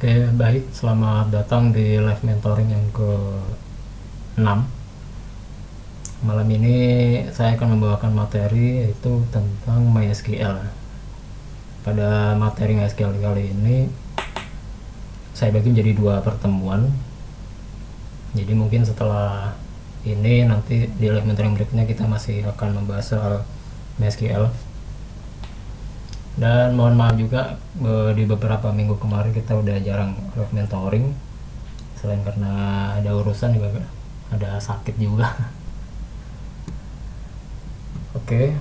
Oke, baik. Selamat datang di live mentoring yang ke-6. Malam ini saya akan membawakan materi yaitu tentang MySQL. Pada materi MySQL kali ini saya bagi menjadi 2 pertemuan. Jadi mungkin setelah ini nanti di live mentoring berikutnya kita masih akan membahas soal MySQL. Dan mohon maaf juga di beberapa minggu kemarin kita udah jarang live mentoring, selain karena ada urusan juga ada sakit juga. Oke.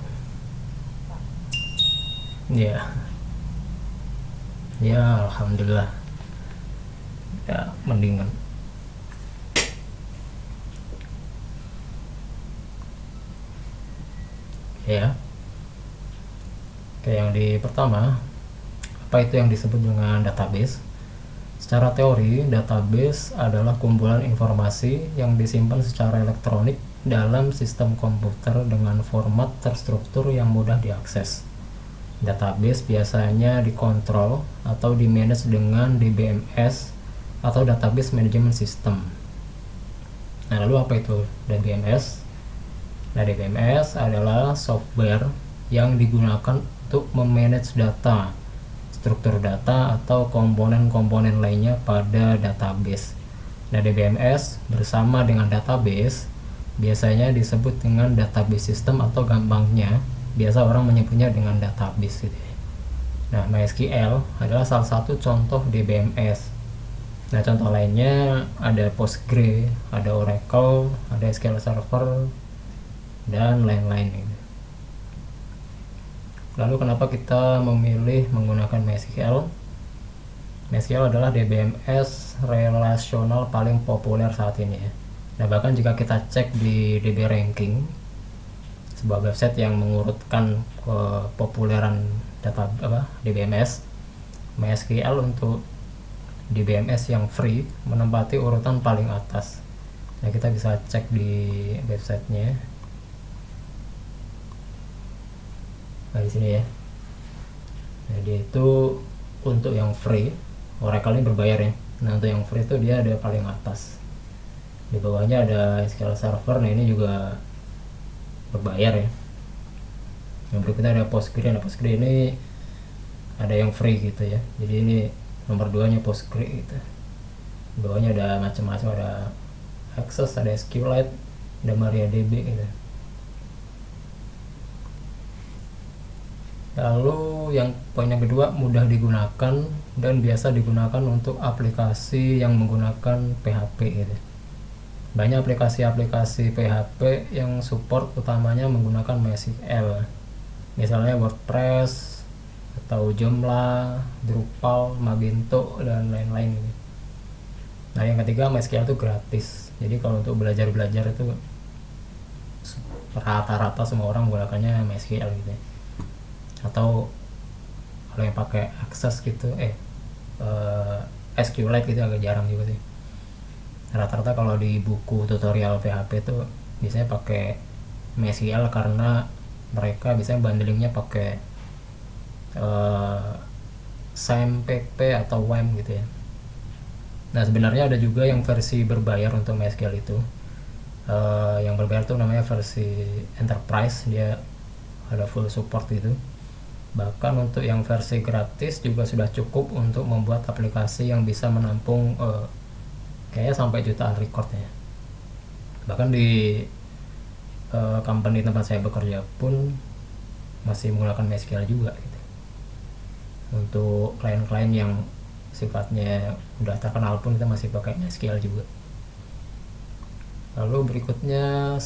Ya, ya alhamdulillah ya mendingan. Ya, oke, yang di pertama, apa itu yang disebut dengan database? Secara teori, database adalah kumpulan informasi yang disimpan secara elektronik dalam sistem komputer dengan format terstruktur yang mudah diakses. Database biasanya dikontrol atau dimanage dengan DBMS atau Database Management System. Nah, lalu apa itu DBMS? Nah, DBMS adalah software yang digunakan untuk memanage data, struktur data, atau komponen-komponen lainnya pada database. Nah, DBMS bersama dengan database biasanya disebut dengan database system atau gampangnya biasa orang menyebutnya dengan database gitu ya. Nah, MySQL adalah salah satu contoh DBMS. Nah, contoh lainnya ada Postgre, ada Oracle, ada SQL Server, dan lain-lain gitu. Lalu kenapa kita memilih menggunakan MySQL? MySQL adalah DBMS relasional paling populer saat ini ya. Nah, bahkan jika kita cek di DB Ranking, sebuah website yang mengurutkan kepopuleran data DBMS, MySQL untuk DBMS yang free menempati urutan paling atas. Nah, kita bisa cek di websitenya. Nah, di sini ya. Nah, dia itu untuk yang free, Oracle ini berbayar ya. Nah, untuk yang free itu dia ada paling atas. Di bawahnya ada SQL Server. Nah, ini juga berbayar ya. Yang berikutnya ada Postgre. Nah, Postgre ini ada yang free gitu ya. Jadi ini nomor 2 nya Postgre gitu. Di bawahnya ada macam-macam, ada Access, ada SQLite, ada MariaDB gitu. Lalu yang poin yang kedua, mudah digunakan dan biasa digunakan untuk aplikasi yang menggunakan PHP gitu. Banyak aplikasi-aplikasi PHP yang support utamanya menggunakan MySQL, misalnya WordPress atau Joomla, Drupal, Magento, dan lain-lain. Nah, yang ketiga, MySQL itu gratis. Jadi kalau untuk belajar-belajar itu rata-rata semua orang menggunakannya MySQL gitu. Atau kalau yang pakai Access gitu, SQLite gitu agak jarang juga sih. Rata-rata kalau di buku tutorial PHP itu biasanya pakai MySQL karena mereka biasanya bundlingnya pakai SAMPP atau WAMP gitu ya. Nah, sebenarnya ada juga yang versi berbayar untuk MySQL itu. Yang berbayar tuh namanya versi Enterprise, dia ada full support gitu. Bahkan untuk yang versi gratis juga sudah cukup untuk membuat aplikasi yang bisa menampung kayaknya sampai jutaan record ya. Bahkan di company tempat saya bekerja pun masih menggunakan MySQL juga gitu. Untuk klien-klien yang sifatnya udah terkenal pun kita masih pakai MySQL juga. Lalu berikutnya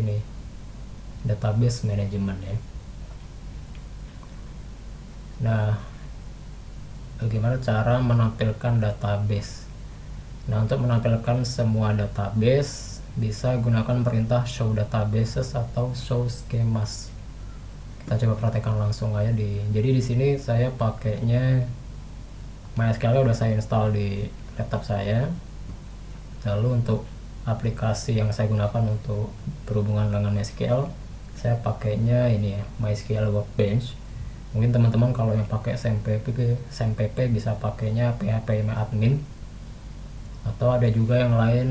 ini database management ya. Nah, bagaimana cara menampilkan database? Nah, untuk menampilkan semua database bisa gunakan perintah show databases atau show schemas. Kita coba praktekkan langsung aja jadi di sini saya pakainya MySQL udah saya install di laptop saya. Lalu untuk aplikasi yang saya gunakan untuk berhubungan dengan MySQL, saya pakainya ini ya, MySQL Workbench. Mungkin teman-teman kalau yang pakai SMPP bisa pakainya PHP admin, atau ada juga yang lain,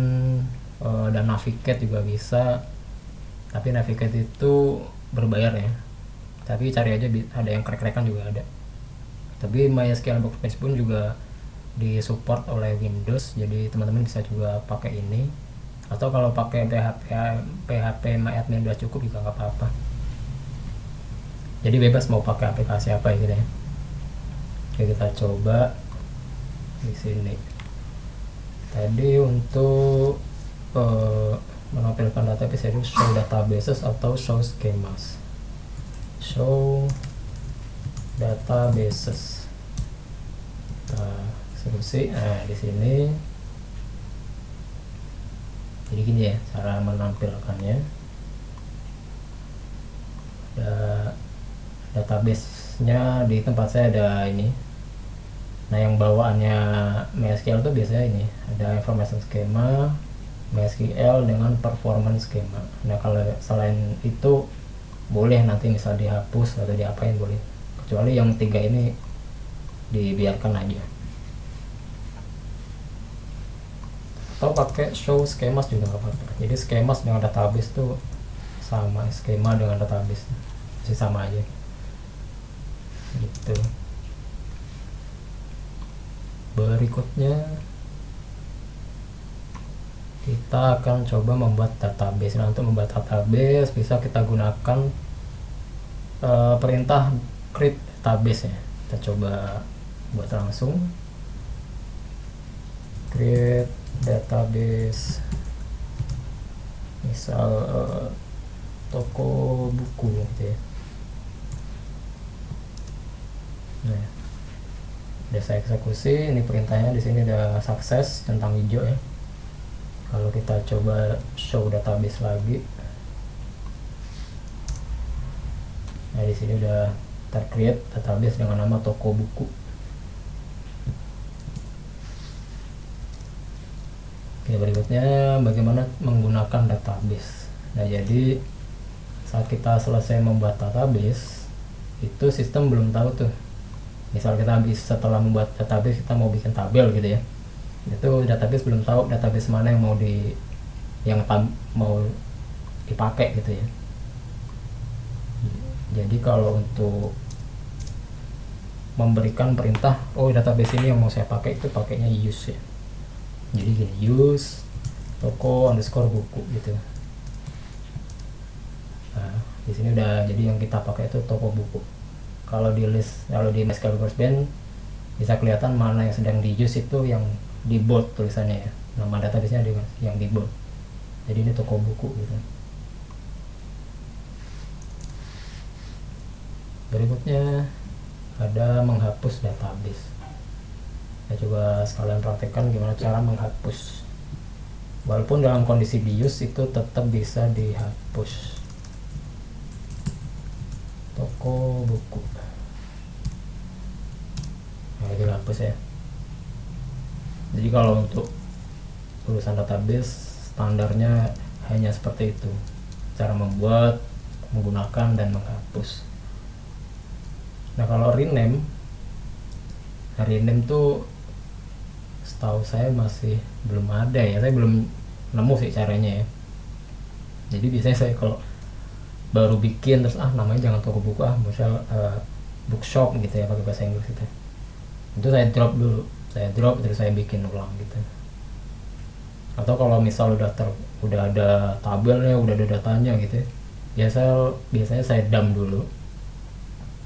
dan Navigate juga bisa, tapi Navigate itu berbayar ya, tapi cari aja, ada yang krek-krekan juga ada. Tapi MySQL Workspace pun juga disupport oleh Windows, jadi teman-teman bisa juga pakai ini, atau kalau pakai PHP MyAdmin udah cukup juga nggak apa-apa. Jadi bebas mau pakai aplikasi apa gitu ya. Oke, kita coba di sini. Tadi untuk menampilkan database itu show databases atau show schemas. Show databases. Nah, solusi. Nah, di sini. Jadi gini ya cara menampilkannya. Ada database-nya di tempat saya ada ini. Nah, yang bawaannya MySQL tuh biasanya ini, ada information schema, MySQL dengan performance schema. Nah, kalau selain itu boleh nanti misal dihapus atau diapain boleh. Kecuali yang 3 ini dibiarkan aja. Atau pakai show schemas juga nggak apa-apa. Jadi schemas dengan database tuh sama, skema dengan database masih sama aja gitu. Berikutnya kita akan coba membuat database. Nah, untuk membuat database bisa kita gunakan perintah create database ya. Kita coba buat langsung create database, misal toko buku gitu ya. Nah, udah saya eksekusi. Ini perintahnya di sini ada sukses, centang hijau ya. Kalau kita coba show database lagi, nah di sini udah tercreate database dengan nama toko buku. Oke, berikutnya bagaimana menggunakan database. Nah, jadi saat kita selesai membuat database, itu sistem belum tahu tuh. Misal kita setelah membuat database kita mau bikin tabel gitu ya, itu database belum tahu database mana yang mau dipakai gitu ya. Jadi kalau untuk memberikan perintah, oh database ini yang mau saya pakai, itu pakainya use ya. Jadi gini, use toko underscore buku gitu. Nah, di sini udah jadi yang kita pakai itu toko buku. Kalau di MySQL Workspace bisa kelihatan mana yang sedang di use, itu yang di bold tulisannya ya, nama database-nya yang di bold. Jadi ini toko buku gitu. Berikutnya ada menghapus database. Saya coba sekalian praktekkan gimana cara menghapus. Walaupun dalam kondisi di use itu tetap bisa dihapus. Toko buku. Nah, itu dihapus ya. Jadi kalau untuk urusan database standarnya hanya seperti itu, cara membuat, menggunakan, dan menghapus. Nah, kalau rename tuh setahu saya masih belum ada ya, saya belum nemu sih caranya ya. Jadi biasanya saya kalau baru bikin terus namanya jangan toko buku, misal bookshop gitu ya, pakai bahasa Inggris gitu. Itu saya drop terus saya bikin ulang gitu. Atau kalau misal udah ada tabelnya, udah ada datanya gitu ya, biasanya saya dump dulu.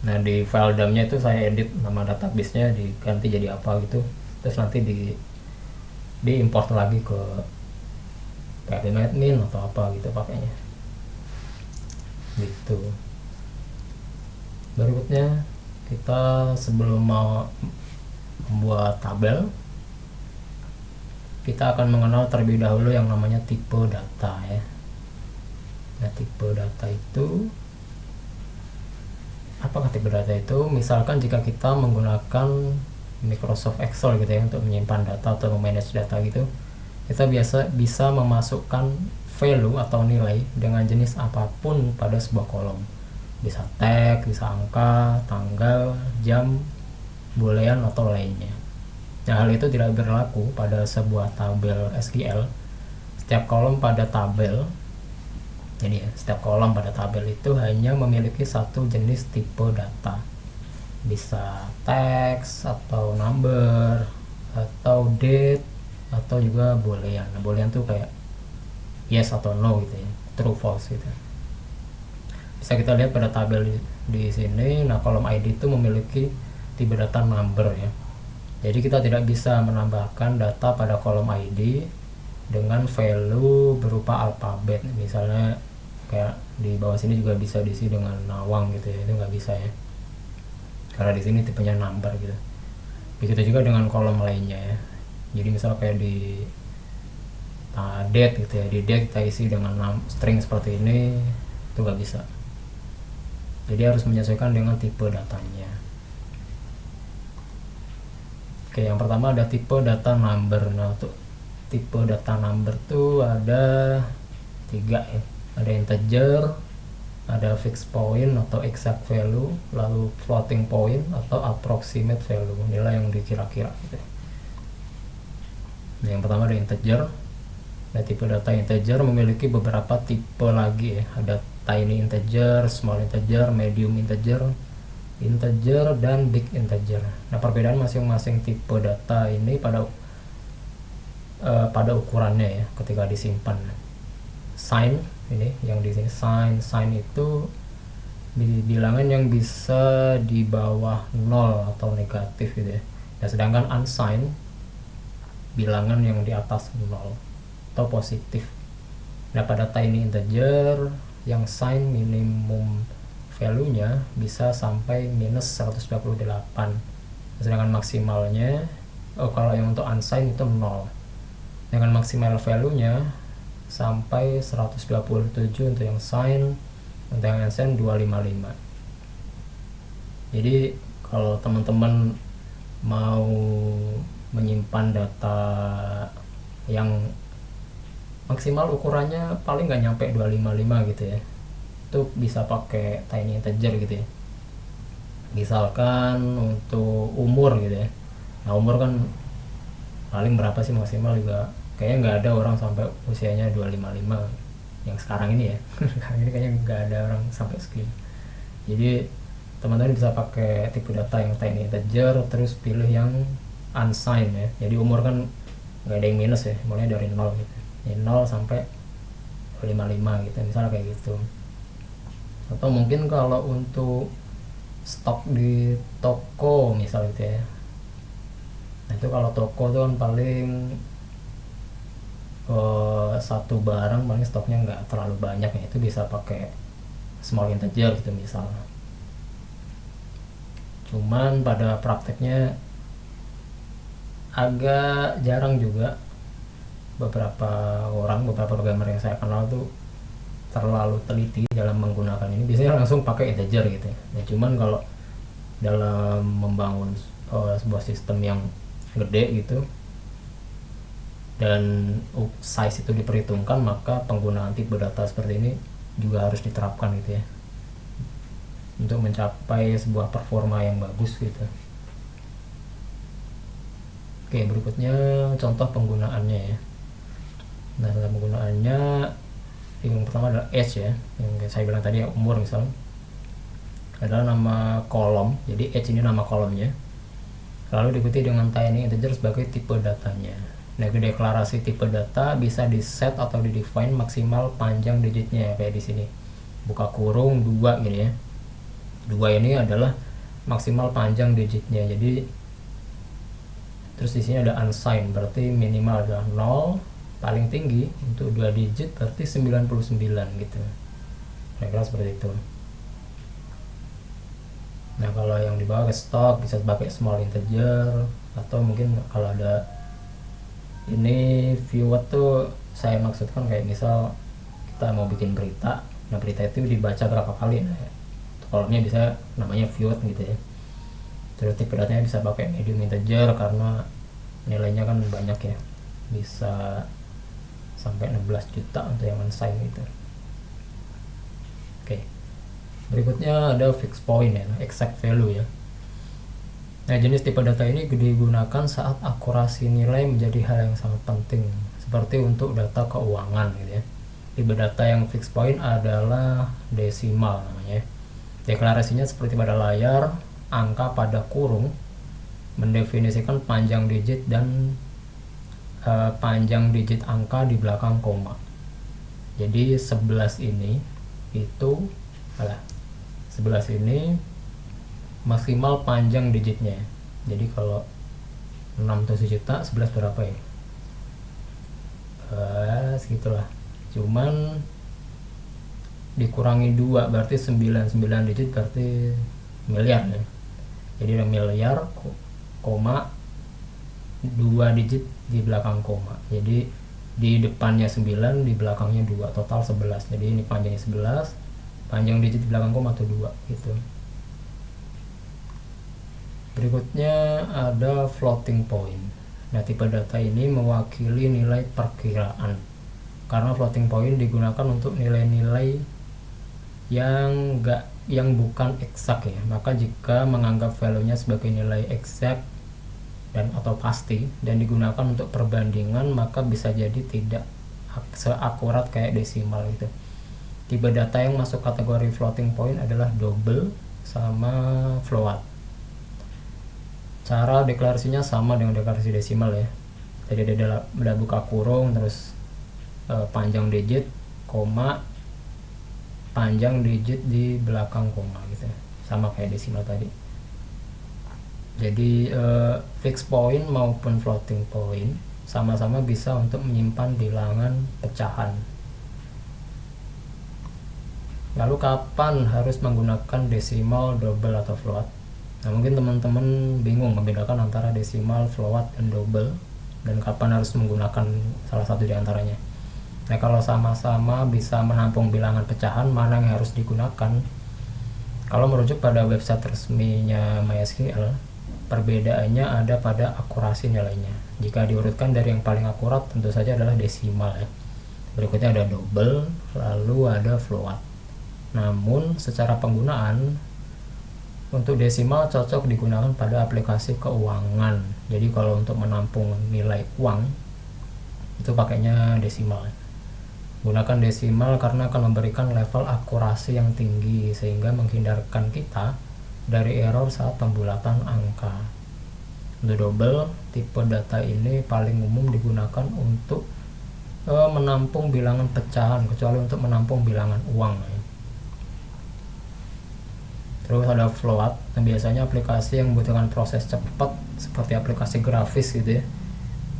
Nah, di file dump-nya itu saya edit nama database-nya, diganti jadi apa gitu, terus nanti di import lagi ke PHP admin atau apa gitu pakainya gitu. Berikutnya kita sebelum mau membuat tabel, kita akan mengenal terlebih dahulu yang namanya tipe data ya. Nah, tipe data itu, apakah tipe data itu? Misalkan jika kita menggunakan Microsoft Excel gitu ya untuk menyimpan data atau memanage data gitu, kita bisa memasukkan value atau nilai dengan jenis apapun pada sebuah kolom. bisa tag, bisa angka, tanggal, jam, boolean atau lainnya. Nah, hal itu tidak berlaku pada sebuah tabel SQL. Setiap kolom pada tabel, jadi setiap kolom pada tabel itu hanya memiliki satu jenis tipe data. Bisa text atau number atau date atau juga boolean. Nah, boolean tuh kayak yes atau no gitu ya, true false gitu. Bisa kita lihat pada tabel di sini. Nah, kolom ID itu memiliki tipe data number ya. Jadi kita tidak bisa menambahkan data pada kolom ID dengan value berupa alfabet. Misalnya kayak di bawah sini juga bisa diisi dengan nawang gitu ya, itu nggak bisa ya. Karena di sini tipenya number gitu. Begitu juga dengan kolom lainnya ya. Jadi misal kayak di date gitu ya, di date kita isi dengan string seperti ini, itu nggak bisa. Jadi harus menyesuaikan dengan tipe datanya. Oke, yang pertama ada tipe data number. Nah, untuk tipe data number tuh ada 3 ya. Ada integer, ada fixed point atau exact value, lalu floating point atau approximate value, nilai yang dikira-kira gitu. Nah, yang pertama ada integer. Nah, tipe data integer memiliki beberapa tipe lagi ya. Ada tiny integer, small integer, medium integer, dan big integer. Nah, perbedaan masing-masing tipe data ini pada ukurannya ya ketika disimpan. Sign ini yang di sini, sign itu bilangan yang bisa di bawah 0 atau negatif gitu ya. Nah, sedangkan unsigned bilangan yang di atas 0 atau positif. Nah, pada tiny integer yang sign minimum value-nya bisa sampai minus 128, sedangkan maksimalnya kalau yang untuk unsigned itu 0, dengan maksimal value-nya sampai 127 untuk yang sign, untuk yang unsigned 255. Jadi kalau teman-teman mau menyimpan data yang maksimal ukurannya paling nggak nyampe 255 gitu ya, itu bisa pakai tiny integer gitu ya. Misalkan untuk umur gitu ya. Nah, umur kan paling berapa sih maksimal juga kayaknya nggak ada orang sampai usianya 255 yang sekarang ini ya. Sekarang ini kayaknya nggak ada orang sampai segitu. Jadi teman-teman bisa pakai tipe data yang tiny integer, terus pilih yang unsigned ya. Jadi umur kan nggak ada yang minus ya, mulai dari 0 gitu. Dari 0 sampai 55 gitu, misalnya kayak gitu. Atau mungkin kalau untuk stok di toko misal gitu ya. Nah, itu kalau toko tuh kan paling satu barang paling stoknya nggak terlalu banyak ya, itu bisa pakai small integer gitu misalnya. Cuman pada prakteknya agak jarang juga beberapa programmer yang saya kenal tuh terlalu teliti dalam menggunakan ini, biasanya langsung pakai integer gitu ya. Nah, cuman kalau dalam membangun sebuah sistem yang gede gitu dan size itu diperhitungkan, maka penggunaan tipe data seperti ini juga harus diterapkan gitu ya, untuk mencapai sebuah performa yang bagus gitu. Oke, berikutnya contoh penggunaannya ya. Nah, dalam penggunaannya yang pertama adalah age ya, yang saya bilang tadi ya, umur misalnya adalah nama kolom, jadi age ini nama kolomnya, lalu diikuti dengan tiny integer sebagai tipe datanya. Nah, deklarasi tipe data bisa di set atau di define maksimal panjang digitnya ya, kayak di sini buka kurung 2 gini ya. 2 ini adalah maksimal panjang digitnya. Jadi terus di sini ada unsigned, berarti minimal adalah 0, paling tinggi untuk 2 digit berarti 99 gitu. Kira-kira seperti itu. Nah, kalau yang di bawah ke stock bisa pakai small integer, atau mungkin kalau ada ini viewed tuh saya maksudkan kayak misal kita mau bikin berita. Nah, berita itu dibaca berapa kali. Nah, kolomnya bisa namanya viewed gitu ya. Terus tipe datanya bisa pakai medium integer karena nilainya kan banyak ya, bisa sampai 16 juta untuk yang unsigned gitu. Oke. Berikutnya ada fixed point ya, exact value ya. Nah, jenis tipe data ini digunakan saat akurasi nilai menjadi hal yang sangat penting, seperti untuk data keuangan gitu ya. Tipe data yang fixed point adalah desimal namanya. Deklarasinya seperti pada layar, angka pada kurung mendefinisikan panjang digit dan panjang digit angka di belakang koma. Jadi 11 ini itu 11 ini maksimal panjang digitnya. Jadi kalau 6 juta 11 berapa ya? Segitulah. Cuman dikurangi 2 berarti 9 digit berarti miliar ya. Jadi ada miliar koma 2 digit di belakang koma. Jadi di depannya 9, di belakangnya 2, total 11. Jadi ini panjangnya 11, panjang digit di belakang koma atau 2 gitu. Berikutnya ada floating point. Nah, tipe data ini mewakili nilai perkiraan. Karena floating point digunakan untuk nilai-nilai yang bukan eksak ya. Maka jika menganggap value-nya sebagai nilai eksak dan atau pasti dan digunakan untuk perbandingan, maka bisa jadi tidak seakurat kayak desimal gitu. Tipe data yang masuk kategori floating point adalah double sama float. Cara deklarasinya sama dengan deklarasi desimal ya. Jadi ada buka kurung, terus panjang digit, koma, panjang digit di belakang koma gitu, sama kayak desimal tadi. Jadi fixed point maupun floating point sama-sama bisa untuk menyimpan bilangan pecahan. Lalu kapan harus menggunakan desimal, double, atau float? Nah, mungkin teman-teman bingung membedakan antara desimal, float, dan double, dan kapan harus menggunakan salah satu di antaranya. Nah, kalau sama-sama bisa menampung bilangan pecahan, mana yang harus digunakan? Kalau merujuk pada website resminya MySQL, perbedaannya ada pada akurasi nilainya. Jika diurutkan dari yang paling akurat, tentu saja adalah desimal ya. Berikutnya ada double, lalu ada float. Namun secara penggunaan, untuk desimal cocok digunakan pada aplikasi keuangan. Jadi kalau untuk menampung nilai uang, itu pakainya desimal. Gunakan desimal karena akan memberikan level akurasi yang tinggi, sehingga menghindarkan kita dari error saat pembulatan angka. Untuk double, tipe data ini paling umum digunakan untuk menampung bilangan pecahan, kecuali untuk menampung bilangan uang. Terus ada float, yang biasanya aplikasi yang membutuhkan proses cepat seperti aplikasi grafis gitu ya,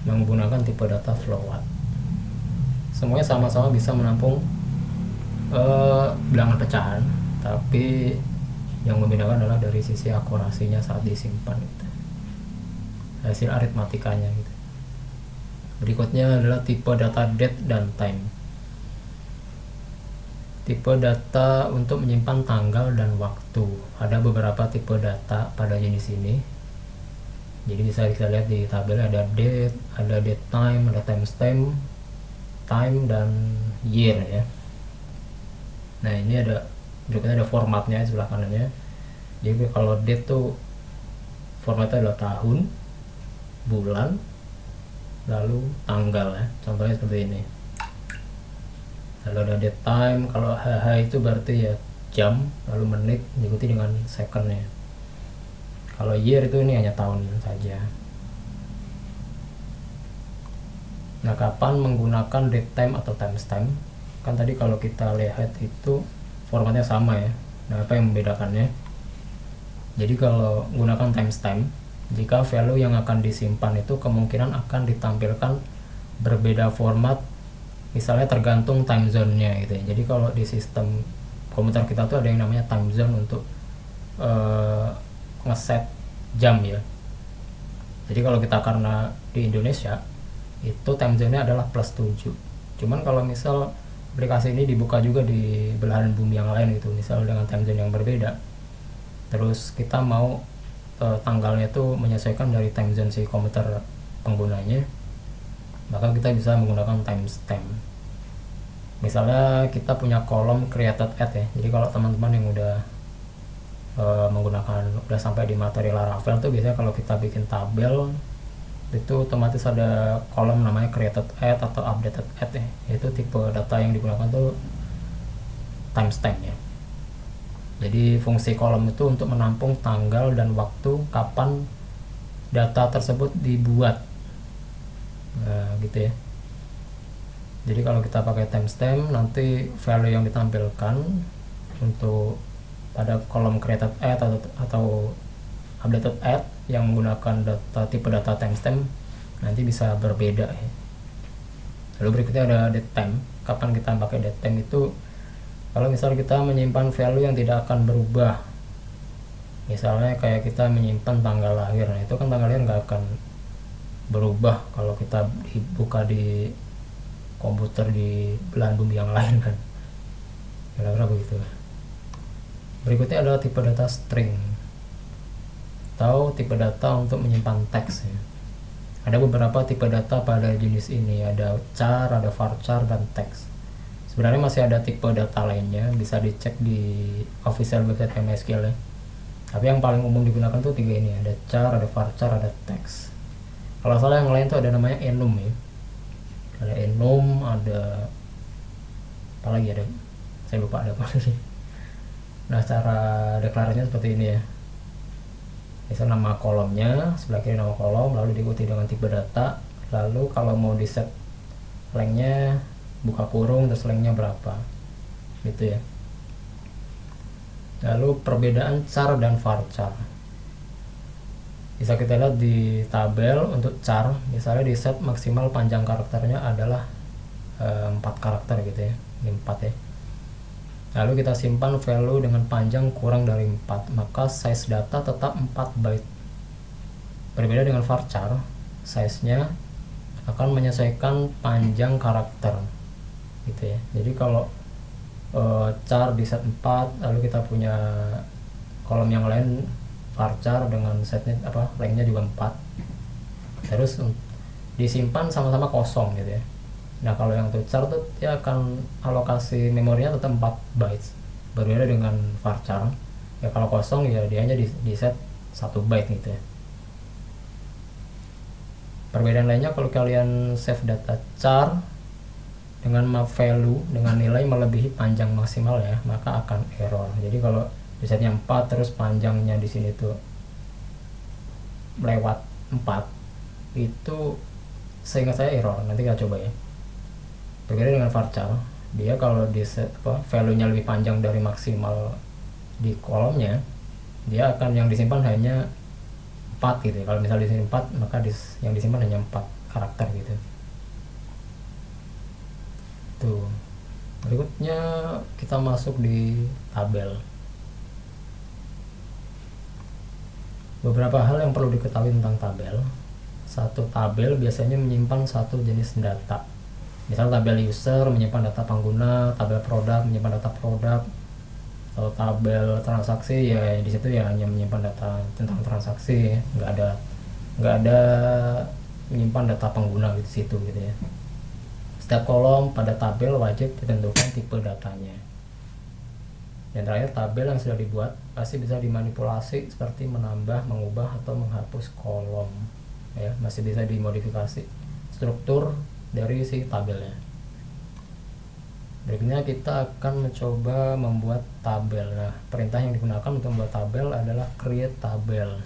yang menggunakan tipe data float. Semuanya sama-sama bisa menampung bilangan pecahan, tapi yang membedakan adalah dari sisi akurasinya saat disimpan gitu. Hasil aritmatikanya gitu. Berikutnya adalah tipe data date dan time. Tipe data untuk menyimpan tanggal dan waktu. Ada beberapa tipe data pada jenis ini. Jadi bisa kita lihat di tabel, ada date, ada date time, ada timestamp, time, dan year ya. Nah, ini ada berikutnya ada formatnya sebelah kanannya. Jadi kalau date tuh formatnya adalah tahun, bulan, lalu tanggal ya. Contohnya seperti ini. Lalu ada date time, kalau HH itu berarti ya jam, lalu menit, diikuti dengan secondnya. Kalau year itu ini hanya tahun saja. Nah, kapan menggunakan date time atau timestamp? Kan tadi kalau kita lihat itu formatnya sama ya. Nah, apa yang membedakannya? Jadi kalau menggunakan timestamp, jika value yang akan disimpan itu kemungkinan akan ditampilkan berbeda format, misalnya tergantung time zone-nya gitu ya. Jadi kalau di sistem komputer kita tuh ada yang namanya time zone untuk ngeset jam ya. Jadi kalau kita karena di Indonesia itu time zone-nya adalah +7. Cuman kalau misal aplikasi ini dibuka juga di belahan bumi yang lain gitu, misal dengan time zone yang berbeda, terus kita mau tanggalnya itu menyesuaikan dari time zone si komputer penggunanya, maka kita bisa menggunakan timestamp. Misalnya kita punya kolom created at ya, jadi kalau teman-teman yang udah udah sampai di materi Laravel tuh biasanya kalau kita bikin tabel itu otomatis ada kolom namanya created at atau updated at ya, itu tipe data yang digunakan tuh timestamp ya. Jadi fungsi kolom itu untuk menampung tanggal dan waktu kapan data tersebut dibuat, nah, gitu ya. Jadi kalau kita pakai timestamp, nanti value yang ditampilkan untuk pada kolom created at atau updated at yang menggunakan tipe data timestamp nanti bisa berbeda ya. Lalu berikutnya ada datetime. Kapan kita pakai datetime itu kalau misal kita menyimpan value yang tidak akan berubah, misalnya kayak kita menyimpan tanggal lahir, nah itu kan tanggal lahir nggak akan berubah kalau kita buka di komputer di belahan bumi yang lain kan, kira-kira begitu. Berikutnya adalah tipe data string atau tipe data untuk menyimpan teks ya. Ada beberapa tipe data pada jenis ini, ada char, ada varchar, dan teks. Sebenarnya masih ada tipe data lainnya, bisa dicek di official website MySQL ya. Tapi yang paling umum digunakan tuh tiga ini, ada char, ada varchar, ada teks. Kalau salah yang lain tuh ada namanya enum ya. Ada enum, ada apa lagi ada? Saya lupa ada apa sih. Nah, cara deklarasinya seperti ini ya. Misal nama kolomnya, sebelah kiri nama kolom, lalu diikuti dengan tipe data, lalu kalau mau di set lengthnya buka kurung terus lengthnya berapa gitu ya. Lalu perbedaan char dan varchar bisa kita lihat di tabel. Untuk char misalnya di set maksimal panjang karakternya adalah 4 karakter gitu ya, ini 4 ya. Lalu kita simpan value dengan panjang kurang dari 4, maka size data tetap 4 byte. Berbeda dengan varchar, size-nya akan menyesuaikan panjang karakter gitu ya. Jadi kalau char di set 4, lalu kita punya kolom yang lain varchar dengan setnya lengthnya juga 4, terus disimpan sama-sama kosong gitu ya. Nah kalau yang untuk char tuh dia akan alokasi memorinya tetap 4 bytes, berbeda dengan varchar ya, kalau kosong ya dia hanya di set 1 byte gitu ya. Perbedaan lainnya, kalau kalian save data char dengan map value dengan nilai melebihi panjang maksimal ya, maka akan error. Jadi kalau di setnya 4 terus panjangnya di sini tuh lewat 4, itu seingat saya error. Nanti kita coba ya. Berbeda dengan varchar, dia kalau di set value-nya lebih panjang dari maksimal di kolomnya, dia akan yang disimpan hanya 4 gitu ya. Kalau misalnya di sini 4, maka yang disimpan hanya 4 karakter gitu. Tuh. Berikutnya kita masuk di tabel. Beberapa hal yang perlu diketahui tentang tabel. Satu tabel biasanya menyimpan satu jenis data. Misal tabel user menyimpan data pengguna, tabel produk menyimpan data produk, atau tabel transaksi ya di situ ya hanya menyimpan data tentang transaksi, nggak ada menyimpan data pengguna di situ gitu ya. Setiap kolom pada tabel wajib ditentukan tipe datanya. Dan terakhir, tabel yang sudah dibuat pasti bisa dimanipulasi seperti menambah, mengubah, atau menghapus kolom ya, masih bisa dimodifikasi struktur dari si tabelnya. Berikutnya kita akan mencoba membuat tabel. Nah, perintah yang digunakan untuk membuat tabel adalah create tabel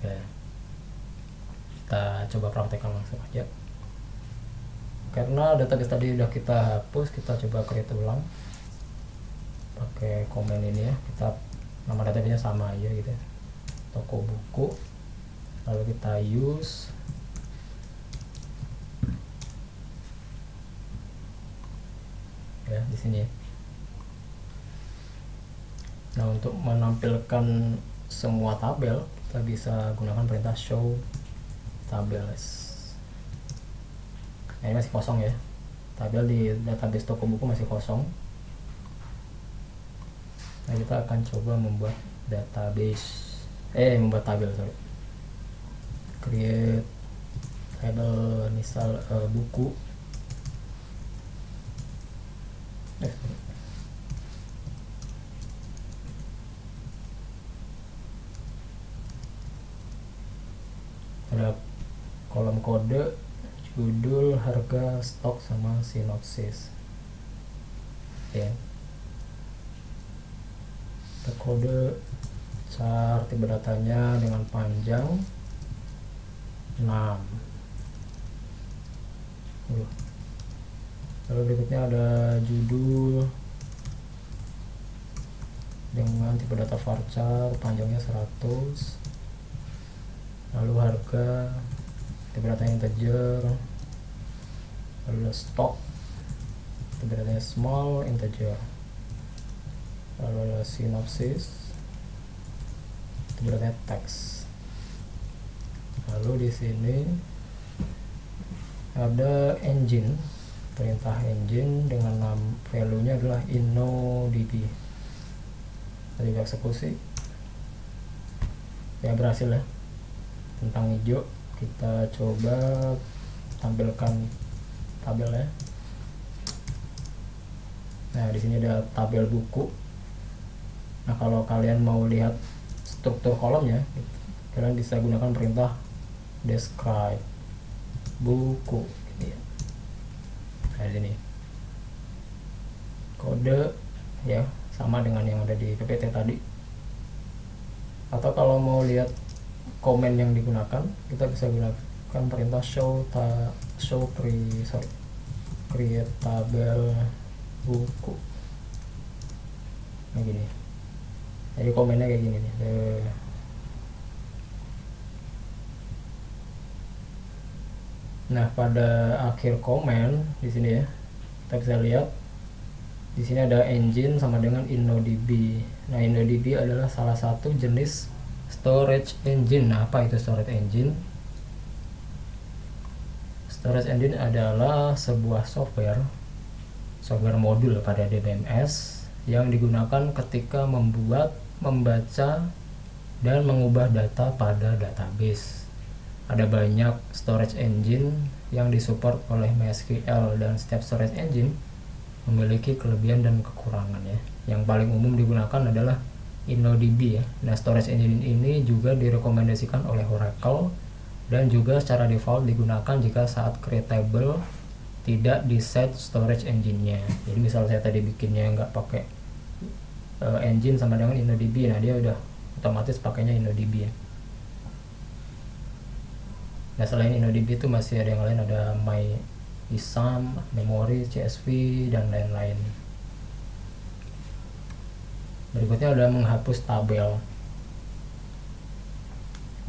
ya. Kita coba praktekkan langsung aja. Karena database tadi udah kita hapus, kita coba create ulang pakai komen ini ya. Kita nama database nya sama aja gitu ya, toko buku, lalu kita use ya di sini. Nah, untuk menampilkan semua tabel kita bisa gunakan perintah show tables. Nah, ini masih kosong ya, tabel di database toko buku masih kosong. Nah, kita akan coba membuat membuat tabel, create tabel misal buku. ada kolom kode, judul, harga, stok, sama sinopsis. Ya, kita kode chart tipe datanya dengan panjang 6. Lalu berikutnya ada judul dengan tipe data varchar, panjangnya 100. Lalu harga, tipe datanya integer. Lalu ada stok, tipe datanya small integer. Lalu ada sinopsis, tipe datanya teks. Lalu di sini ada engine, perintah engine dengan value-nya adalah InnoDB. Tadi eksekusi, ya berhasil ya. Tentang hijau, kita coba tampilkan tabelnya. Nah, di sini ada tabel buku. Nah, kalau kalian mau lihat struktur kolomnya, kalian bisa gunakan perintah describe buku ini. Nah, di sini kode ya sama dengan yang ada di PPT tadi. Atau kalau mau lihat komen yang digunakan, kita bisa gunakan perintah create tabel buku. Nah, gini. Jadi komennya kayak gini nih. Nah, pada akhir komen di sini ya, kita bisa lihat di sini ada engine sama dengan InnoDB. Nah, InnoDB adalah salah satu jenis storage engine. Nah, apa itu storage engine? Storage engine adalah sebuah software modul pada DBMS yang digunakan ketika membuat, membaca, dan mengubah data pada database. Ada banyak storage engine yang disupport oleh MySQL, dan setiap storage engine memiliki kelebihan dan kekurangan ya. Yang paling umum digunakan adalah InnoDB ya. Nah, storage engine ini juga direkomendasikan oleh Oracle dan juga secara default digunakan jika saat create table tidak di set storage engine-nya. Jadi misal saya tadi bikinnya nggak pakai engine sama dengan InnoDB, nah dia udah otomatis pakainya InnoDB ya. Nah, selain InnoDB itu masih ada yang lain, ada MyISAM, Memory, CSV, dan lain-lain. Berikutnya ada menghapus tabel.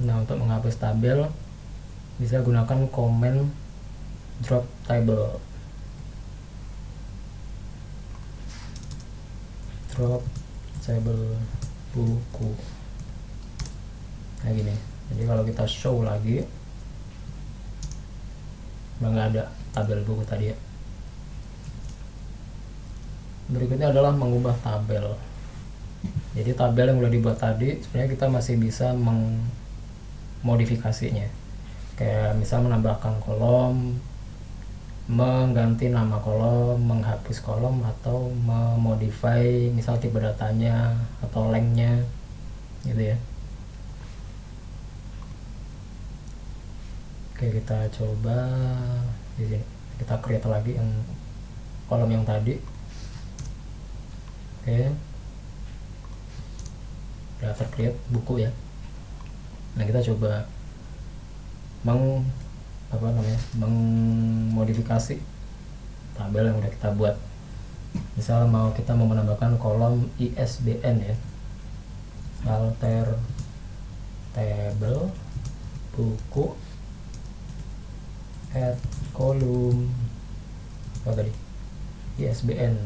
Nah, untuk menghapus tabel bisa gunakan command drop table. Drop table buku. Nah, gini. Jadi kalau kita show lagi, nggak ada tabel buku tadi ya. Berikutnya adalah mengubah tabel. Jadi tabel yang udah dibuat tadi sebenarnya kita masih bisa mengmodifikasinya. Kayak misal menambahkan kolom, mengganti nama kolom, menghapus kolom, atau memodify misal tipe datanya atau lengthnya gitu ya. Oke, kita coba di sini. Kita create lagi yang kolom yang tadi. Oke. Udah tercreate buku ya. Nah, kita coba mengmodifikasi tabel yang udah kita buat. Misal kita mau menambahkan kolom ISBN ya. Alter table buku add kolom apa tadi? ISBN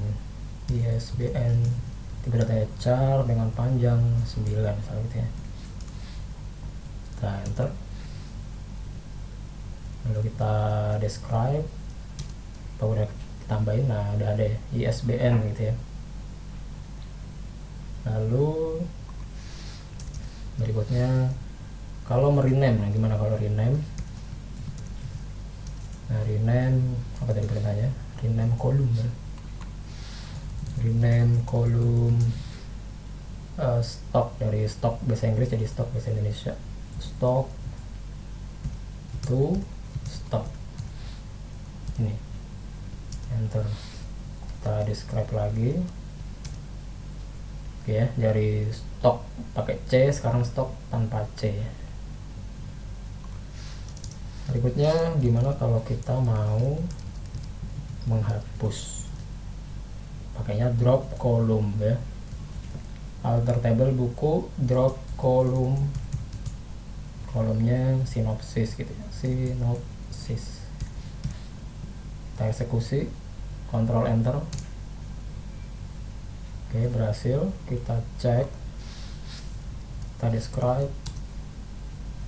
tipe datanya char dengan panjang 9 misalnya gitu ya. Kita enter, lalu kita describe apa udah tambahin. Nah, udah ada ya ISBN gitu ya. Lalu berikutnya kalau merename, nah gimana kalau rename? Nah, rename apa tadi perintahnya? Rename kolom ya. rename kolom stock, dari stock bahasa Inggris jadi stock bahasa Indonesia, stock to stock. Ini enter, kita describe lagi. Oke ya, dari stok pakai C sekarang stok tanpa C. Berikutnya gimana kalau kita mau menghapus, pakainya drop kolom ya, alter table buku, drop kolom, kolomnya sinopsis gitu ya, sinopsis. Kita eksekusi, Ctrl Enter. Oke, berhasil. Kita cek, kita describe,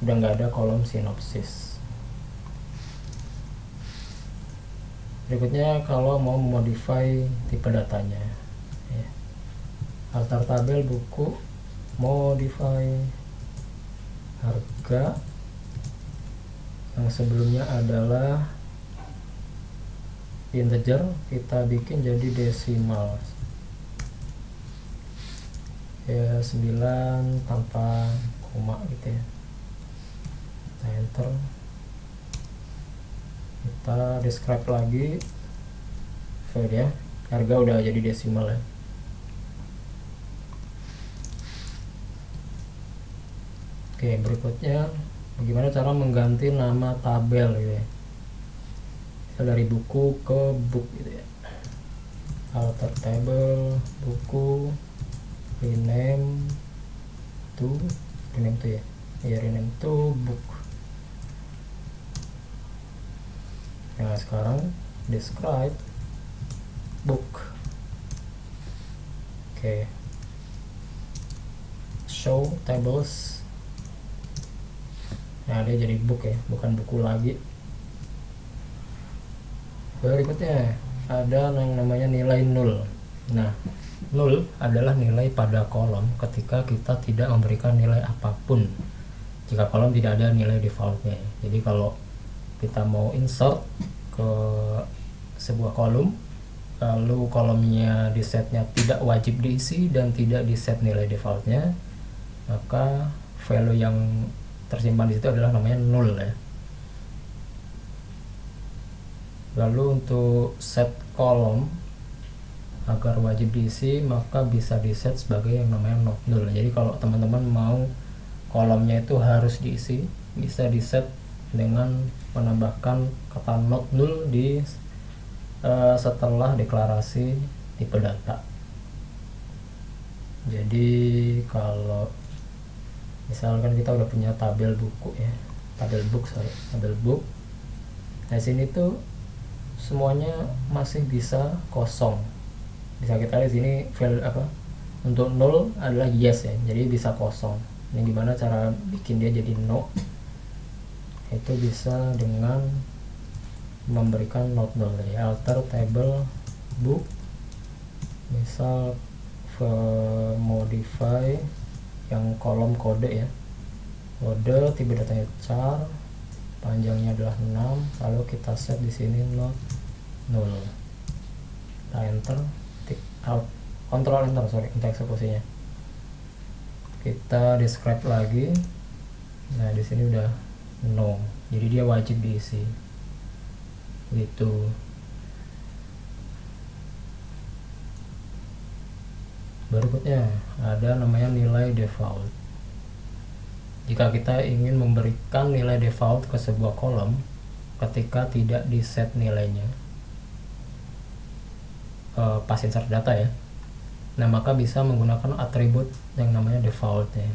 udah nggak ada kolom sinopsis. Berikutnya kalau mau modify tipe datanya ya. Alter tabel buku, modify harga, yang sebelumnya adalah integer kita bikin jadi desimal ya, 9 tanpa koma gitu ya. Kita enter, kita describe lagi, fail ya, harga udah jadi desimal ya. Oke, berikutnya bagaimana cara mengganti nama tabel gitu ya, dari buku ke book gitu ya. Alter table buku, rename to ya, rename to book. Nah sekarang describe book. Oke, show tables. Nah dia jadi book ya, bukan buku lagi. Berikutnya ada yang namanya nilai null. Nah, null adalah nilai pada kolom ketika kita tidak memberikan nilai apapun, jika kolom tidak ada nilai defaultnya. Jadi kalau kita mau insert ke sebuah kolom, lalu kolomnya di setnya tidak wajib diisi dan tidak di set nilai defaultnya, maka value yang tersimpan di situ adalah namanya null ya. Lalu untuk set kolom agar wajib diisi, maka bisa di set sebagai yang namanya not null. Jadi kalau teman-teman mau kolomnya itu harus diisi, bisa di set dengan menambahkan kata not null di setelah deklarasi tipe data. Jadi kalau misalkan kita udah punya tabel buku ya, tabel book. Nah sini tuh semuanya masih bisa kosong. Bisa kita lihat sini value apa, untuk null adalah yes ya, jadi bisa kosong. Ini gimana cara bikin dia jadi no? Itu bisa dengan memberikan not null ya. Alter table book, misal modify yang kolom kode ya, kode tipe datanya char, panjangnya adalah 6, lalu kita set di sini not null. Kita enter, Ctrl Enter untuk eksekusinya. Kita describe lagi. Nah di sini udah no, jadi dia wajib diisi gitu. Berikutnya ada namanya nilai default. Jika kita ingin memberikan nilai default ke sebuah kolom ketika tidak di set nilainya pas insert data ya, nah maka bisa menggunakan atribut yang namanya default ya.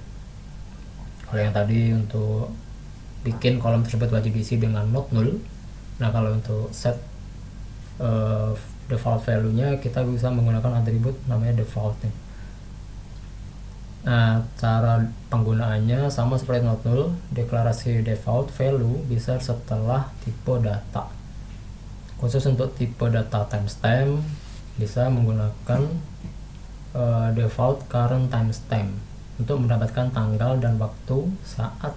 Kalau yang tadi untuk bikin kolom tersebut wajib diisi dengan not null, nah kalau untuk set default value nya kita bisa menggunakan atribut namanya default nih. Nah cara penggunaannya sama seperti not null, deklarasi default value bisa setelah tipe data. Khusus untuk tipe data timestamp bisa menggunakan default current timestamp untuk mendapatkan tanggal dan waktu saat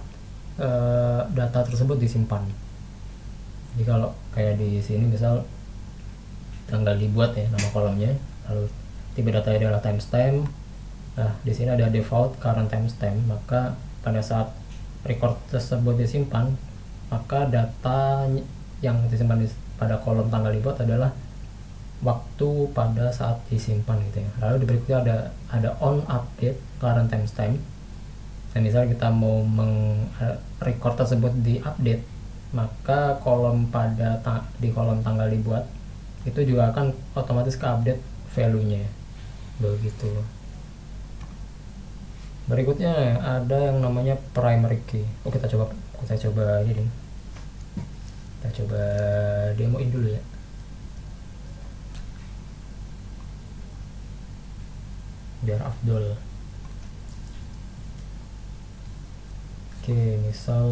data tersebut disimpan. Jadi kalau kayak di sini misal tanggal dibuat ya nama kolomnya, lalu tipe data adalah timestamp. Nah, di sini ada default current timestamp, maka pada saat record tersebut disimpan, maka data yang disimpan pada kolom tanggal dibuat adalah waktu pada saat disimpan gitu ya. Lalu di berikutnya ada on update current timestamp. Dan misalnya kita mau record tersebut di update, maka kolom di kolom tanggal dibuat itu juga akan otomatis ke update value-nya begitu. Berikutnya ada yang namanya primary key. Kita coba ini deh. Kita coba demoin dulu ya. Biar afdol. Oke, misal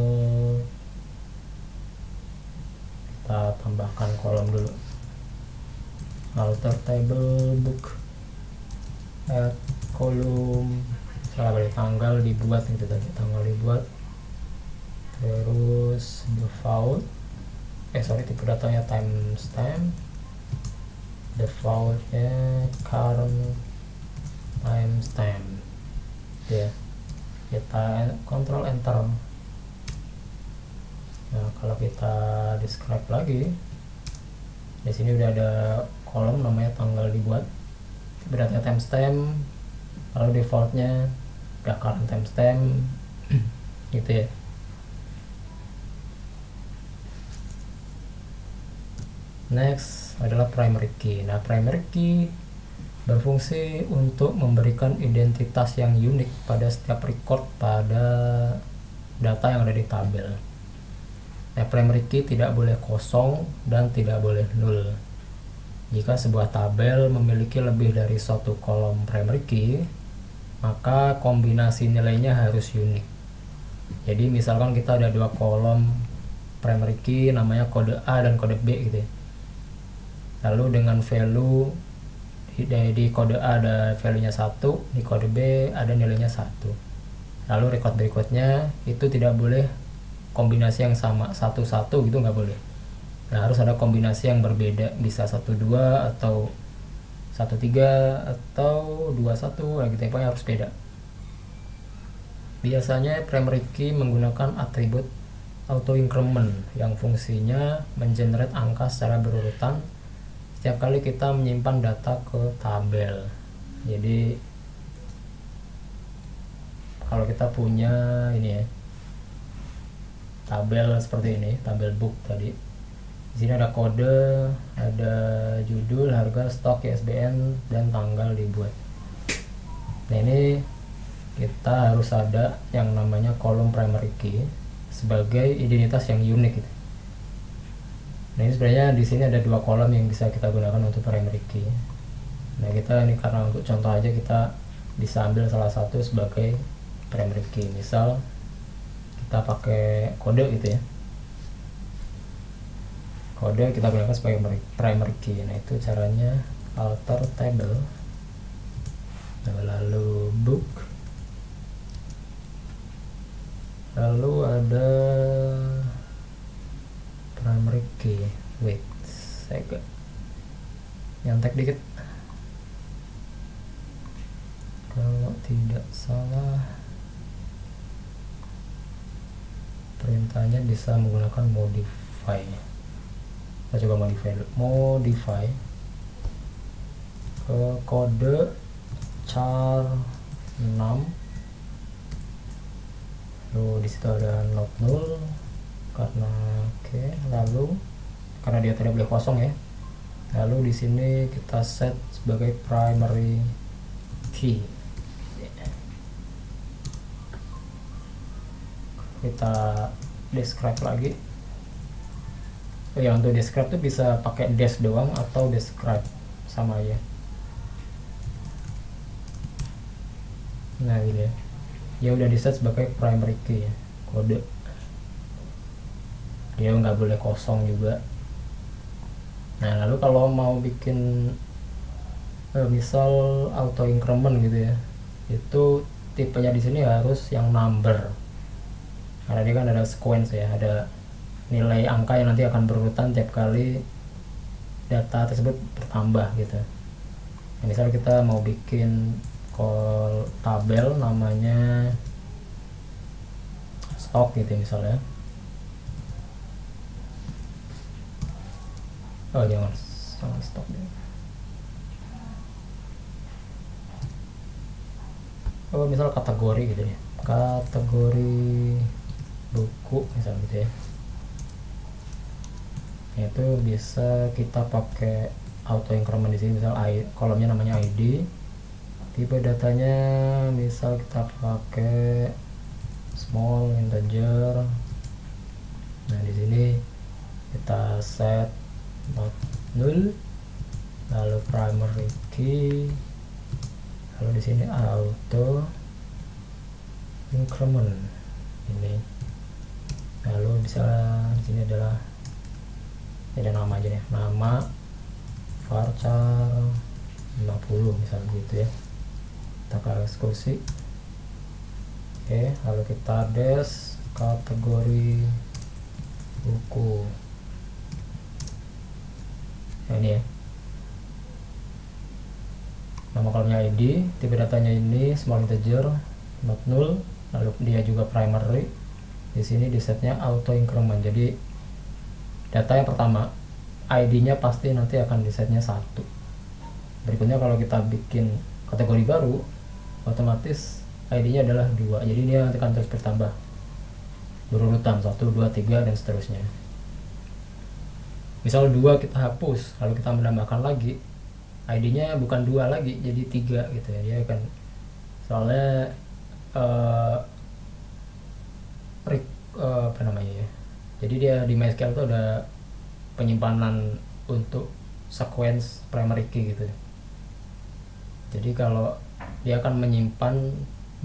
kita tambahkan kolom dulu. Alter table book add kolom, salah dari tanggal dibuat gitu tadi, tanggal dibuat, terus default tipe datanya timestamp, defaultnya current timestamp ya. Kita control enter. Nah, kalau kita describe lagi, di sini udah ada kolom namanya tanggal dibuat, berarti timestamp, lalu defaultnya udah current timestamp gitu ya. Next adalah primary key. Nah, primary key berfungsi untuk memberikan identitas yang unik pada setiap record pada data yang ada di tabel. Nah, primary key tidak boleh kosong dan tidak boleh nol. Jika sebuah tabel memiliki lebih dari satu kolom primary key, maka kombinasi nilainya harus unik. Jadi misalkan kita ada dua kolom primary key namanya kode A dan kode B gitu ya. Lalu dengan value di kode A ada value-nya 1, di kode B ada nilainya 1. Lalu record berikutnya itu tidak boleh kombinasi yang sama 1-1 gitu, nggak boleh. Nah, harus ada kombinasi yang berbeda, bisa 1-2 atau 1-3 atau 2-1 gitu ya, pokoknya harus beda. Biasanya primary key menggunakan atribut auto increment yang fungsinya mengenerate angka secara berurutan setiap kali kita menyimpan data ke tabel. Jadi kalau kita punya ini ya, tabel seperti ini, tabel book tadi. Di sini ada kode, ada judul, harga, stok, ISBN, dan tanggal dibuat. Nah, ini kita harus ada yang namanya kolom primary key sebagai identitas yang unik gitu. Nah, ini sebenarnya di sini ada dua kolom yang bisa kita gunakan untuk primary key. Nah, kita ini karena untuk contoh aja kita bisa ambil salah satu sebagai primary key. Misal kita pakai kode gitu ya. Kode kita gunakan sebagai primary key. Nah, itu caranya alter table, lalu book, lalu ada primary key. Wait, saya agak nyontek dikit. Kalau tidak salah perintahnya bisa menggunakan modify. Kita coba modify ke kode char 6. Lalu di situ ada not null karena lalu karena dia tidak boleh kosong ya. Lalu di sini kita set sebagai primary key. Kita describe lagi. Ya, untuk describe tuh bisa pakai dash doang atau describe sama aja. Nah, ini ya udah di set sebagai primary key ya, kode. Dia nggak boleh kosong juga. Nah, lalu kalau mau bikin misal auto increment gitu ya, itu tipenya di sini harus yang number, karena dia kan ada sequence ya, ada nilai angka yang nanti akan berurutan tiap kali data tersebut bertambah gitu. Misal kita mau bikin tabel namanya stok gitu misalnya. Oh jangan stok deh. Oh misal kategori gitu ya, kategori buku misal gitu ya. Itu bisa kita pakai auto increment di sini. Misal kolomnya namanya ID, tipe datanya misal kita pakai small integer. Nah di sini kita set not null, lalu primary key, lalu di sini auto increment ini. Lalu bisa di sini adalah ada nama aja nih, nama varchar 50 misalnya gitu ya. Kita eksekusi. Oke, lalu kita dash kategori buku. Nah, ini ya. Nama kolomnya ID, tipe datanya ini small integer, not null, lalu dia juga primary. Di sini di setnya auto increment. Jadi data yang pertama ID-nya pasti nanti akan di setnya 1. Berikutnya kalau kita bikin kategori baru, otomatis ID-nya adalah 2. Jadi dia nanti akan terus bertambah berurutan 1, 2, 3 dan seterusnya. Misal 2 kita hapus, lalu kita menambahkan lagi, ID-nya bukan 2 lagi, jadi 3 gitu ya. Dia akan soalnya apa namanya ya. Jadi dia di MySQL itu ada penyimpanan untuk sequence primary key gitu. Jadi kalau dia akan menyimpan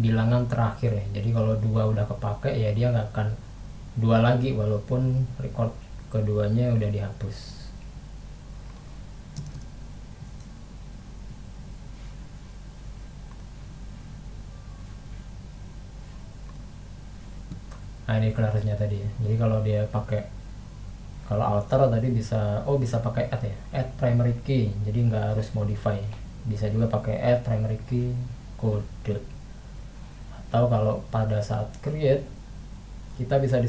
bilangan terakhir ya. Jadi kalau 2 udah kepake ya dia nggak akan 2 lagi walaupun record keduanya udah dihapus. Nah ini kelasnya tadi ya. Jadi kalau dia pakai, kalau alter tadi bisa pakai add ya, add primary key. Jadi nggak harus modify. Bisa juga pakai add primary key code. Atau kalau pada saat create kita bisa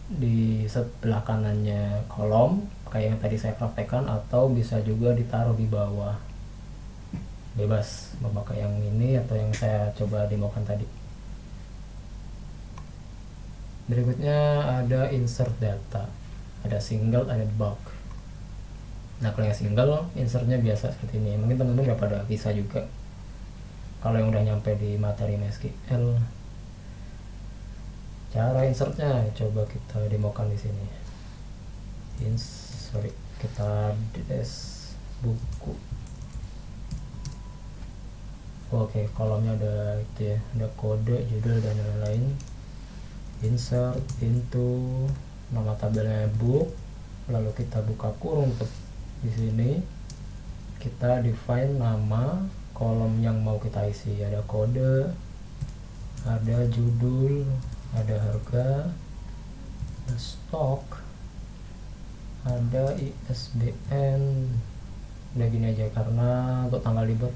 di sebelah kanannya kolom kayak yang tadi saya praktekkan, atau bisa juga ditaruh di bawah. Bebas mau pakai yang ini atau yang saya coba demokan tadi. Berikutnya ada insert data, ada single, ada bulk. Nah kalau yang single, insertnya biasa seperti ini. Mungkin teman-teman udah pada bisa juga kalau yang udah nyampe di materi MySQL. Cara insertnya coba kita demokan di sini. Kita dash buku. Oke, kolomnya ada itu ya, ada kode, judul dan lain-lain. Insert into nama tabelnya book, lalu kita buka kurung untuk di sini kita define nama kolom yang mau kita isi. Ada kode, ada judul, ada harga, ada stok, ada ISBN. Udah gini aja karena untuk tanggal libur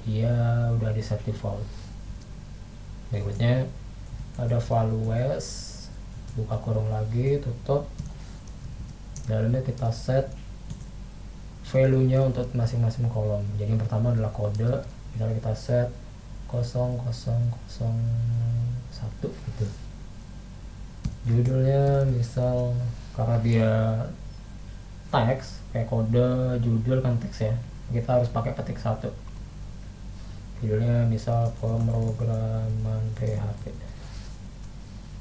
dia udah di set default. Berikutnya ada values, buka kurung lagi, tutup. Dalamnya kita set value nya untuk masing-masing kolom. Jadi yang pertama adalah kode, misalnya kita set 0001 gitu. Judulnya misal, karena dia teks kayak kode, judul kan teks ya, kita harus pakai ketik 1. Judulnya misal pemrograman PHP.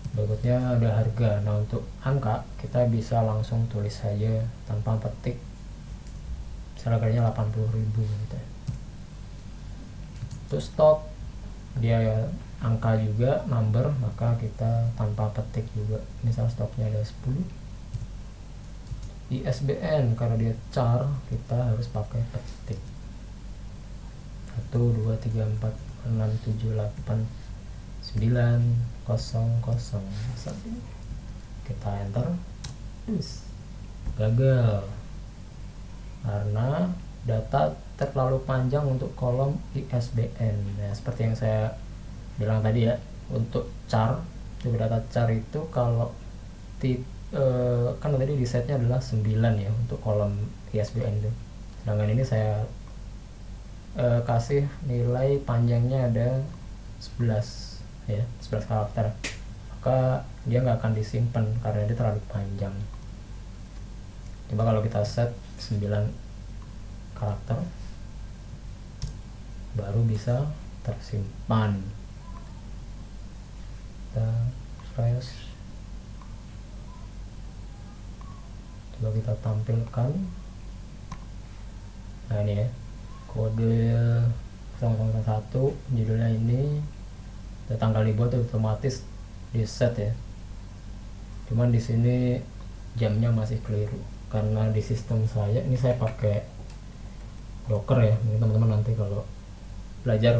Berikutnya ada harga. Nah untuk angka kita bisa langsung tulis saja tanpa petik. Misalnya harganya 80.000 gitu. Terus stok, dia angka juga, number, maka kita tanpa petik juga. Misal stoknya ada 10. ISBN karena dia char, kita harus pakai petik. 1 2 3 4 6 7 8 900. Kita enter, gagal karena data terlalu panjang untuk kolom ISBN. Nah, seperti yang saya bilang tadi ya, untuk char, tipe data char itu kalau kan tadi di setnya adalah 9 ya untuk kolom ISBN itu. Sedangkan ini saya kasih nilai panjangnya ada 11 ya, 11 karakter. Maka dia nggak akan disimpan karena dia terlalu panjang. Coba kalau kita set 9 karakter baru bisa tersimpan. Kita refresh, coba kita tampilkan. Nah ini ya, kode 001, judulnya ini, tanggal dibuat otomatis di set ya. Cuman di sini jamnya masih keliru karena di sistem saya ini saya pakai Docker ya. Mungkin teman-teman nanti kalau belajar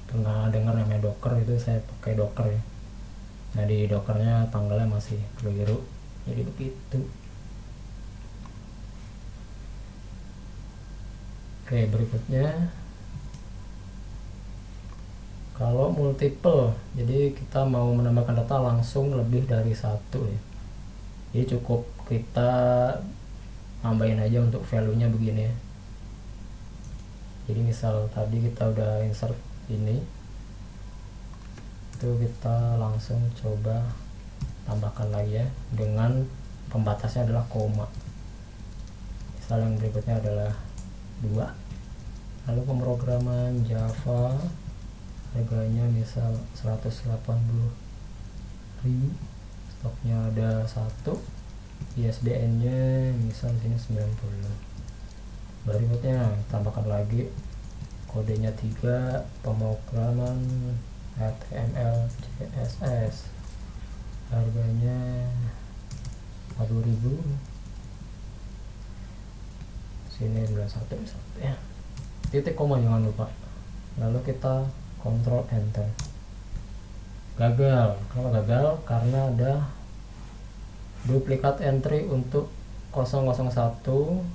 pernah dengar namanya Docker, itu saya pakai Docker ya. Nah di Dockernya tanggalnya masih keliru, jadi begitu. Oke, berikutnya kalau multiple, jadi kita mau menambahkan data langsung lebih dari satu ya. Jadi cukup kita tambahin aja untuk value nya begini ya. Jadi misal tadi kita udah insert ini, itu kita langsung coba tambahkan lagi ya, dengan pembatasnya adalah koma. Misal yang berikutnya adalah 2. Lalu pemrograman Java, harganya misal 180.000, stoknya ada 1, ISBN nya misal sini 90. Berikutnya tambahkan lagi kodenya 3, pemrograman HTML CSS, harganya 40.000, sini 91 misalnya ya. Titik koma jangan lupa. Lalu kita Ctrl Enter. Gagal. Kenapa gagal? Karena ada duplikat entry untuk 001,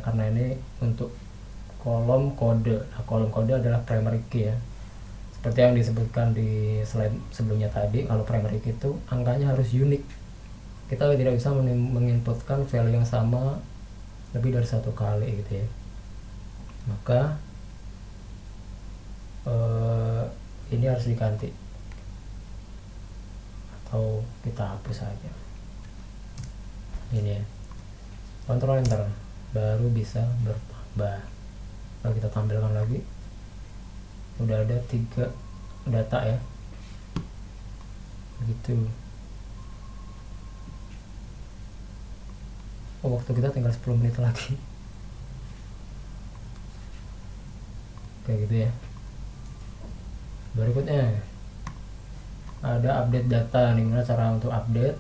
karena ini untuk kolom kode. Nah, kolom kode adalah primary key ya. Seperti yang disebutkan di slide sebelumnya tadi, kalau primary key itu angkanya harus unik. Kita tidak bisa menginputkan value yang sama lebih dari 1 kali gitu ya. Maka ini harus diganti atau kita hapus saja. Ini ya, Ctrl Enter, baru bisa bertambah. Kalau kita tampilkan lagi, udah ada 3 data ya, begitu. Waktu kita tinggal 10 menit lagi. Kayak gitu ya. Berikutnya ada update data. Nih, gimana cara untuk update?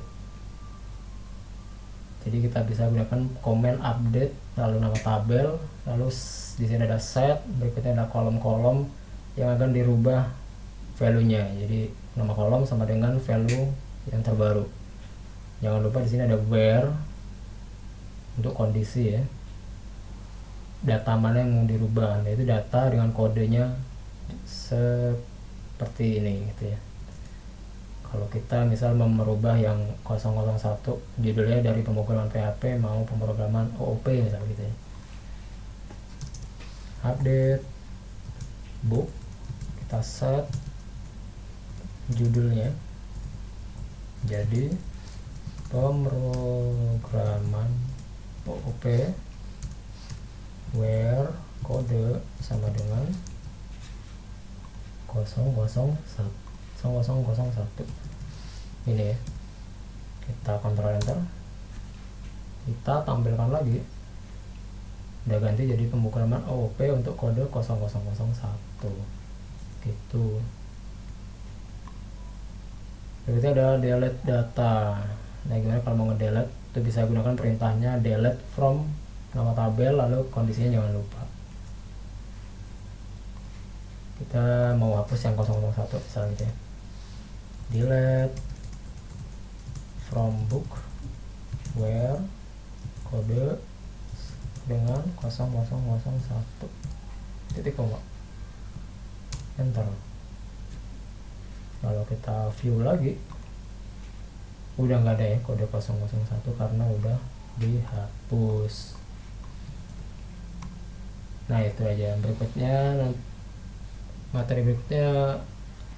Jadi kita bisa gunakan komen update, lalu nama tabel, lalu di sini ada set, berikutnya ada kolom-kolom yang akan dirubah value-nya. Jadi nama kolom sama dengan value yang terbaru. Jangan lupa di sini ada where untuk kondisi ya. Data mana yang mau dirubah, yaitu data dengan kodenya seperti ini gitu ya. Kalau kita misal merubah yang 001 judulnya dari pemrograman PHP mau pemrograman OOP misalnya gitu ya. Update book, kita set judulnya jadi pemrograman OOP where kode sama dengan 001. Ini ya, kita Ctrl Enter, kita tampilkan lagi, udah ganti jadi pemrograman OOP untuk kode 0001 gitu. Berikutnya ada delete data. Nah, gimana kalau mau ngedelete? Itu bisa gunakan perintahnya delete from nama tabel, lalu kondisinya jangan lupa. Kita mau hapus yang 001 misalnya gitu ya. Delete from book where kode dengan 0001 titik koma, enter. Kalau kita view lagi udah nggak ada ya kode 001 karena udah dihapus. Nah itu aja. Berikutnya, materi berikutnya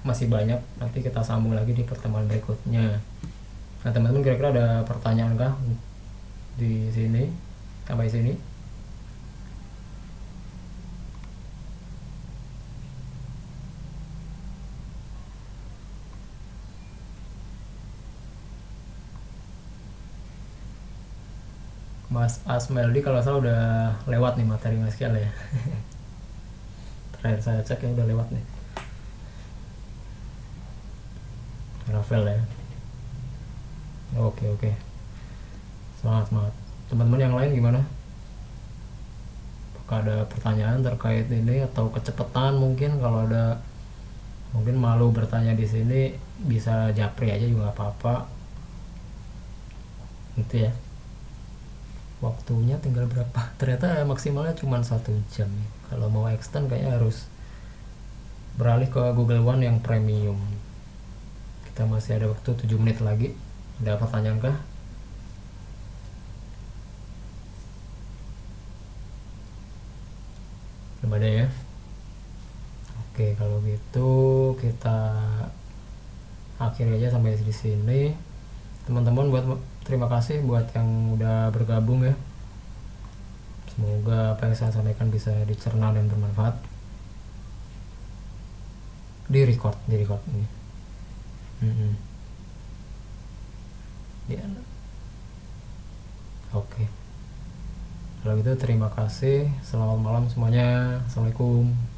masih banyak, nanti kita sambung lagi di pertemuan berikutnya. Nah teman-teman, kira-kira ada pertanyaan kah di sini sampai sini? Mas Asmeldi kalau salah udah lewat nih materi MySQL ya. Terakhir saya cek ya udah lewat nih. Rafael ya. Oke. Semangat. Teman-teman yang lain gimana? Apakah ada pertanyaan terkait ini atau kecepatan mungkin? Kalau ada, mungkin malu bertanya di sini, bisa japri aja juga nggak apa-apa. Gitu ya. Waktunya tinggal berapa? Ternyata maksimalnya cuma 1 jam. Kalau mau extend kayaknya harus beralih ke Google One yang premium. Kita masih ada waktu 7 menit lagi. Ada pertanyaan kah? Belum ada ya? Oke, kalau gitu kita akhiri aja sampai di sini. Teman-teman, terima kasih buat yang udah bergabung ya. Semoga apa yang saya sampaikan bisa dicerna dan bermanfaat. Di record ini. Ya. Oke. Kalau gitu terima kasih. Selamat malam semuanya. Assalamualaikum.